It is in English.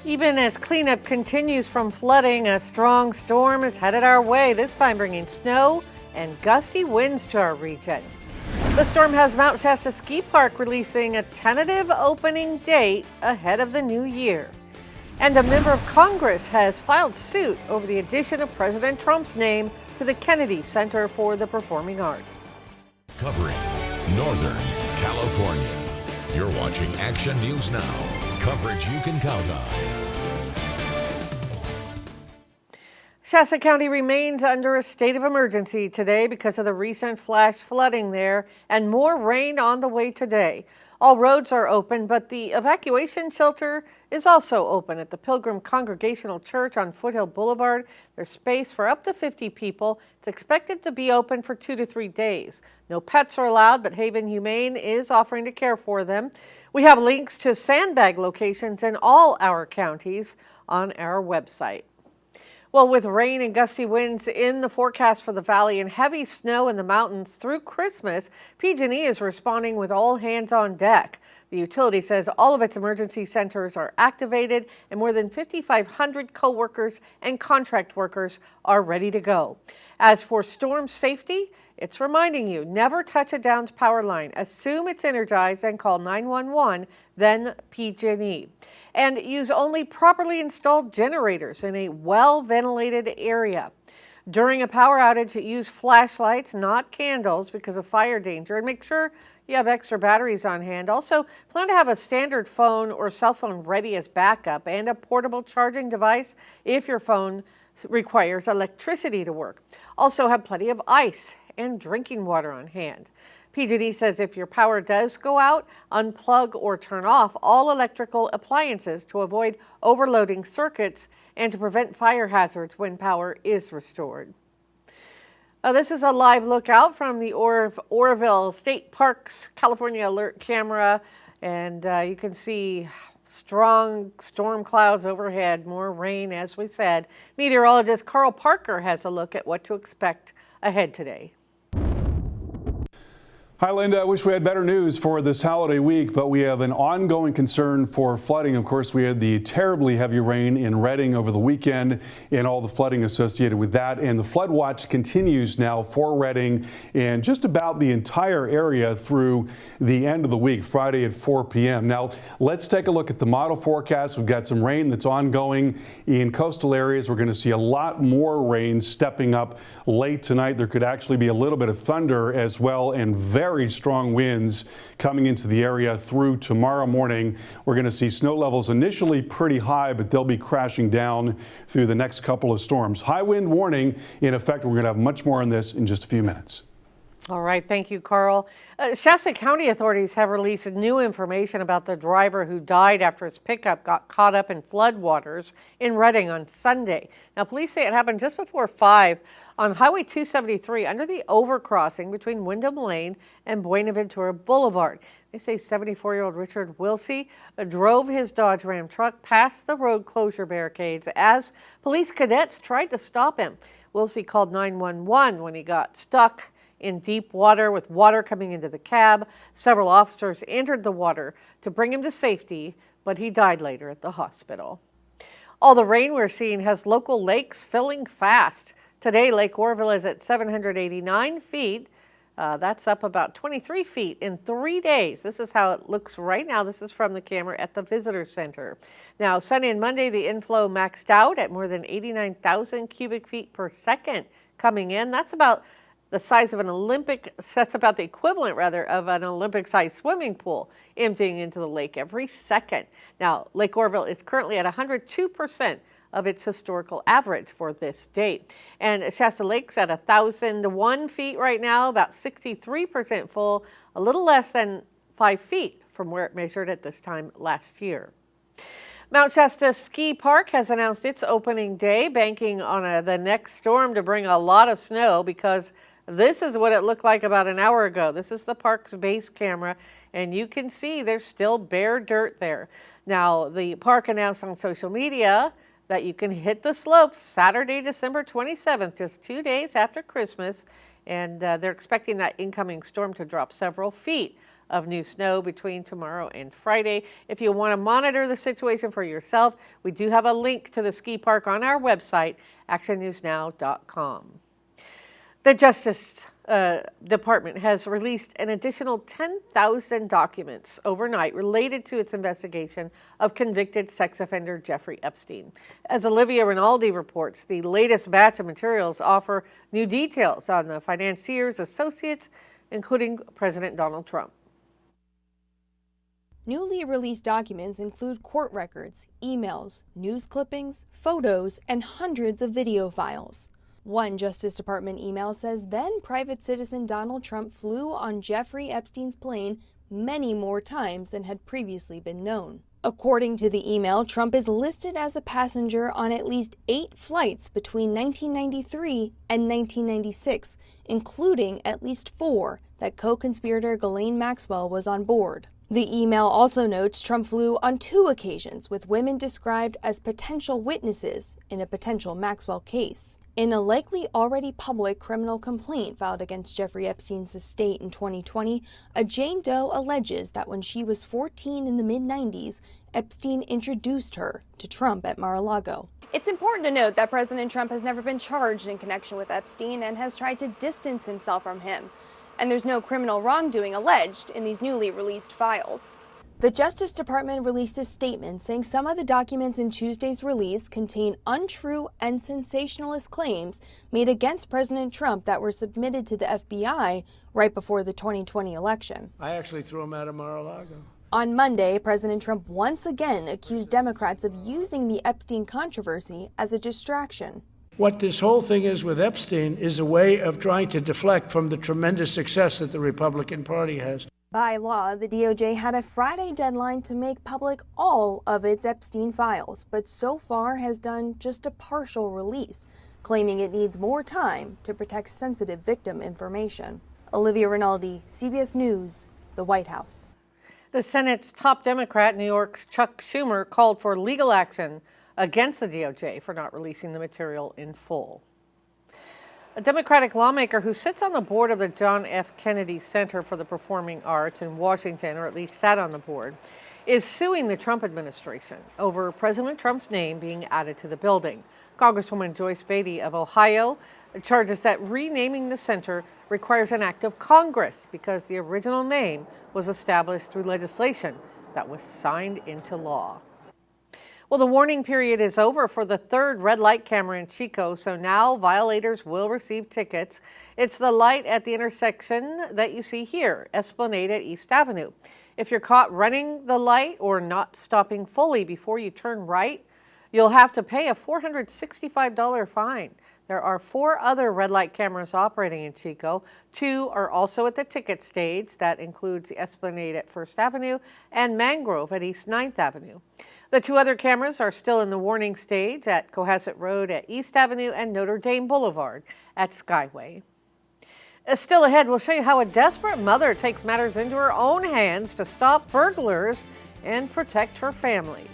Even as cleanup continues from flooding, a strong storm is headed our way, this time bringing snow and gusty winds to our region. The storm has Mount Shasta Ski Park releasing a tentative opening date ahead of the new year. And a member of Congress has filed suit over the addition of President Trump's name to the Kennedy Center for the Performing Arts. Covering Northern California. You're watching Action News Now. Coverage you can count on. Shasta County remains under a state of emergency today because of the recent flash flooding there and more rain on the way today. All roads are open, but the evacuation shelter is also open at the Pilgrim Congregational Church on Foothill Boulevard. There's space for up to 50 people. It's expected to be open for 2 to 3 days. No pets are allowed, but Haven Humane is offering to care for them. We have links to sandbag locations in all our counties on our website. Well, with rain and gusty winds in the forecast for the valley and heavy snow in the mountains through Christmas, PG&E is responding with all hands on deck. The utility says all of its emergency centers are activated and more than 5,500 co-workers and contract workers are ready to go. As for storm safety, it's reminding you, never touch a downed power line. Assume it's energized and call 911, then PG&E. And use only properly installed generators in a well-ventilated area. During a power outage, use flashlights, not candles, because of fire danger, and make sure you have extra batteries on hand. Also, plan to have a standard phone or cell phone ready as backup and a portable charging device if your phone requires electricity to work. Also, have plenty of ice and drinking water on hand. PG&E says if your power does go out, unplug or turn off all electrical appliances to avoid overloading circuits and to prevent fire hazards when power is restored. This is a live lookout from the Oroville State Parks California alert camera, and you can see strong storm clouds overhead, more rain as we said. Meteorologist Carl Parker has a look at what to expect ahead today. Hi, Linda. I wish we had better news for this holiday week, but we have an ongoing concern for flooding. Of course, we had the terribly heavy rain in Redding over the weekend and all the flooding associated with that. And the flood watch continues now for Redding and just about the entire area through the end of the week, Friday at 4 p.m. Now, let's take a look at the model forecast. We've got some rain that's ongoing in coastal areas. We're going to see a lot more rain stepping up late tonight. There could actually be a little bit of thunder as well, and very strong winds coming into the area through tomorrow morning. We're going to see snow levels initially pretty high, but they'll be crashing down through the next couple of storms. High wind warning in effect. We're going to have much more on this in just a few minutes. All right, thank you, Carl. Shasta County authorities have released new information about the driver who died after his pickup got caught up in floodwaters in Redding on Sunday. Now, police say it happened just before 5 on Highway 273 under the overcrossing between Wyndham Lane and Buenaventura Boulevard. They say 74-year-old Richard Wilsey drove his Dodge Ram truck past the road closure barricades as police cadets tried to stop him. Wilsey called 911 when he got stuck in deep water with water coming into the cab. Several officers entered the water to bring him to safety, but he died later at the hospital. All the rain we're seeing has local lakes filling fast. Today, Lake Oroville is at 789 feet. That's up about 23 feet in 3 days. This is how it looks right now. This is from the camera at the visitor center. Now, Sunday and Monday, the inflow maxed out at more than 89,000 cubic feet per second coming in. That's about the size of that's about the equivalent rather of an Olympic-sized swimming pool emptying into the lake every second. Now, Lake Oroville is currently at 102% of its historical average for this date. And Shasta Lake's at 1,001 feet right now, about 63% full, a little less than 5 feet from where it measured at this time last year. Mount Shasta Ski Park has announced its opening day, banking on the next storm to bring a lot of snow, because this is what it looked like about an hour ago. This is the park's base camera, and you can see there's still bare dirt there. Now, the park announced on social media that you can hit the slopes Saturday, December 27th, just 2 days after Christmas, and they're expecting that incoming storm to drop several feet of new snow between tomorrow and Friday. If you want to monitor the situation for yourself, we do have a link to the ski park on our website, actionnewsnow.com. The Justice Department has released an additional 10,000 documents overnight related to its investigation of convicted sex offender Jeffrey Epstein. As Olivia Rinaldi reports, the latest batch of materials offer new details on the financier's associates, including President Donald Trump. Newly released documents include court records, emails, news clippings, photos, and hundreds of video files. One Justice Department email says then private citizen Donald Trump flew on Jeffrey Epstein's plane many more times than had previously been known. According to the email, Trump is listed as a passenger on at least 8 flights between 1993 and 1996, including at least 4 that co-conspirator Ghislaine Maxwell was on board. The email also notes Trump flew on 2 occasions with women described as potential witnesses in a potential Maxwell case. In a likely already public criminal complaint filed against Jeffrey Epstein's estate in 2020, a Jane Doe alleges that when she was 14 in the mid-90s, Epstein introduced her to Trump at Mar-a-Lago. It's important to note that President Trump has never been charged in connection with Epstein and has tried to distance himself from him. And there's no criminal wrongdoing alleged in these newly released files. The Justice Department released a statement saying some of the documents in Tuesday's release contain untrue and sensationalist claims made against President Trump that were submitted to the FBI right before the 2020 election. I actually threw him out of Mar-a-Lago. On Monday, President Trump once again accused Democrats of using the Epstein controversy as a distraction. What this whole thing is with Epstein is a way of trying to deflect from the tremendous success that the Republican Party has. By law, the DOJ had a Friday deadline to make public all of its Epstein files, but so far has done just a partial release, claiming it needs more time to protect sensitive victim information. Olivia Rinaldi, CBS News, the White House. The Senate's top Democrat, New York's Chuck Schumer, called for legal action against the DOJ for not releasing the material in full. A Democratic lawmaker who sits on the board of the John F. Kennedy Center for the Performing Arts in Washington, or at least sat on the board, is suing the Trump administration over President Trump's name being added to the building. Congresswoman Joyce Beatty of Ohio charges that renaming the center requires an act of Congress because the original name was established through legislation that was signed into law. Well, the warning period is over for the 3rd red light camera in Chico, so now violators will receive tickets. It's the light at the intersection that you see here, Esplanade at East Avenue. If you're caught running the light or not stopping fully before you turn right, you'll have to pay a $465 fine. There are 4 other red light cameras operating in Chico. 2 are also at the ticket stage. That includes the Esplanade at First Avenue and Mangrove at East 9th Avenue. The 2 other cameras are still in the warning stage at Cohasset Road at East Avenue and Notre Dame Boulevard at Skyway. Still ahead, we'll show you how a desperate mother takes matters into her own hands to stop burglars and protect her family.